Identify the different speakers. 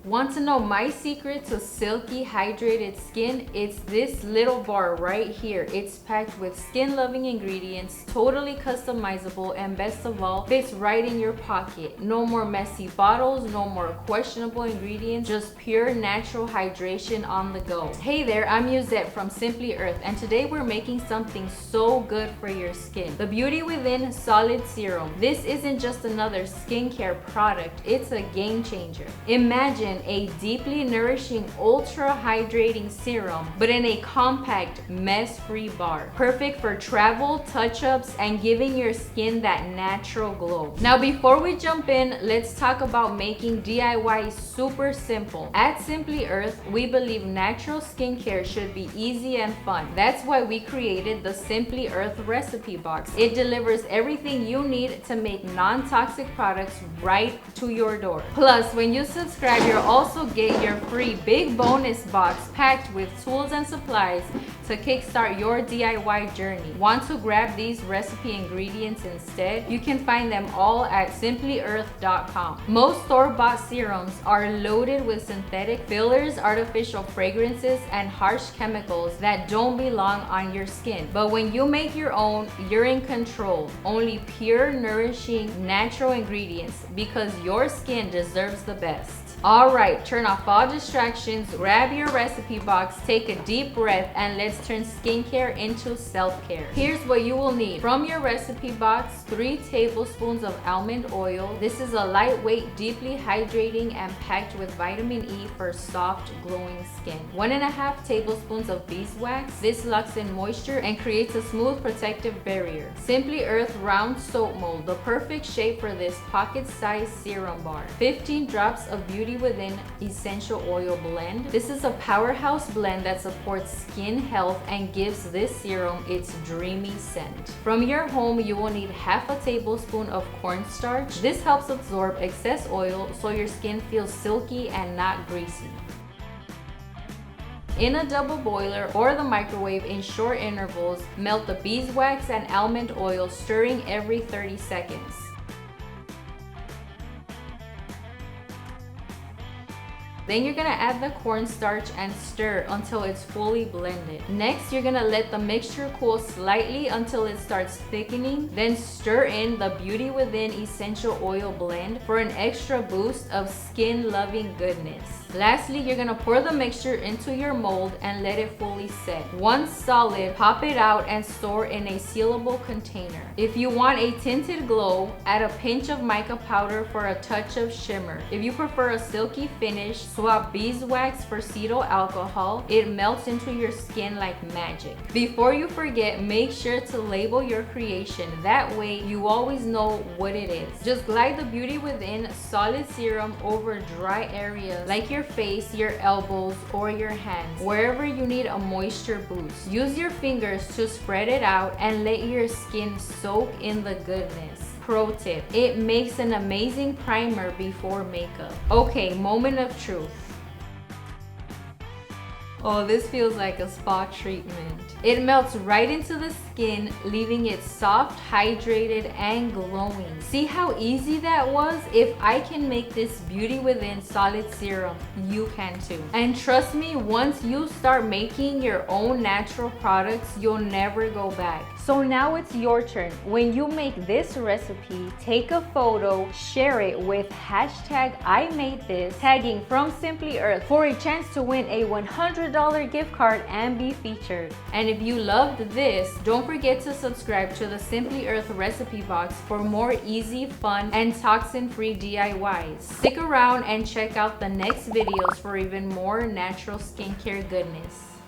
Speaker 1: Want to know my secret to silky, hydrated skin? It's this little bar right here. It's packed with skin-loving ingredients, totally customizable, and best of all, fits right in your pocket. No more messy bottles, no more questionable ingredients, just pure natural hydration on the go. Hey there, I'm Yuzette from Simply Earth, and today we're making something so good for your skin. The Beauty Within Solid Serum. This isn't just another skincare product, it's a game changer. Imagine a deeply nourishing, ultra hydrating serum, but in a compact, mess-free bar. Perfect for travel, touch-ups, and giving your skin that natural glow. Now, before we jump in, let's talk about making DIY super simple. At Simply Earth, we believe natural skincare should be easy and fun. That's why we created the Simply Earth recipe box. It delivers everything you need to make non-toxic products right to your door. Plus, when you subscribe, you'll also get your free big bonus box packed with tools and supplies to kickstart your DIY journey. Want to grab these recipe ingredients instead? You can find them all at simplyearth.com. Most store-bought serums are loaded with synthetic fillers, artificial fragrances, and harsh chemicals that don't belong on your skin. But when you make your own, you're in control. Only pure, nourishing, natural ingredients, because your skin deserves the best. Alright, turn off all distractions, grab your recipe box, take a deep breath, and let's turn skincare into self-care. Here's what you will need. From your recipe box, 3 tablespoons of almond oil. This is a lightweight, deeply hydrating, and packed with vitamin E for soft, glowing skin. 1.5 tablespoons of beeswax. This locks in moisture and creates a smooth, protective barrier. Simply Earth round soap mold, the perfect shape for this pocket-sized serum bar. 15 drops of Beauty Within essential oil blend. This is a powerhouse blend that supports skin health and gives this serum its dreamy scent. From your home, you will need 1/2 tablespoon of cornstarch. This helps absorb excess oil so your skin feels silky and not greasy. In a double boiler or the microwave in short intervals, melt the beeswax and almond oil, stirring every 30 seconds. Then you're gonna add the cornstarch and stir until it's fully blended. Next, you're gonna let the mixture cool slightly until it starts thickening. Then stir in the Beauty Within essential oil blend for an extra boost of skin-loving goodness. Lastly, you're gonna pour the mixture into your mold and let it fully set. Once solid, pop it out and store in a sealable container. If you want a tinted glow, add a pinch of mica powder for a touch of shimmer. If you prefer a silky finish, swap beeswax for cetyl alcohol. It melts into your skin like magic. Before you forget, make sure to label your creation. That way, you always know what it is. Just glide the Beauty Within Solid Serum over dry areas like your face, your elbows, or your hands, wherever you need a moisture boost. Use your fingers to spread it out and let your skin soak in the goodness. Pro tip, it makes an amazing primer before makeup. Okay, moment of truth. Oh, this feels like a spa treatment. It melts right into the skin, leaving it soft, hydrated, and glowing. See how easy that was? If I can make this Beauty Within Solid Serum, you can too. And trust me, once you start making your own natural products, you'll never go back. So now it's your turn. When you make this recipe, take a photo, share it with #IMadeThis, tagging From Simply Earth for a chance to win a $100 gift card and be featured. And if you loved this, don't forget to subscribe to the Simply Earth recipe box for more easy, fun, and toxin-free DIYs. Stick around and check out the next videos for even more natural skincare goodness.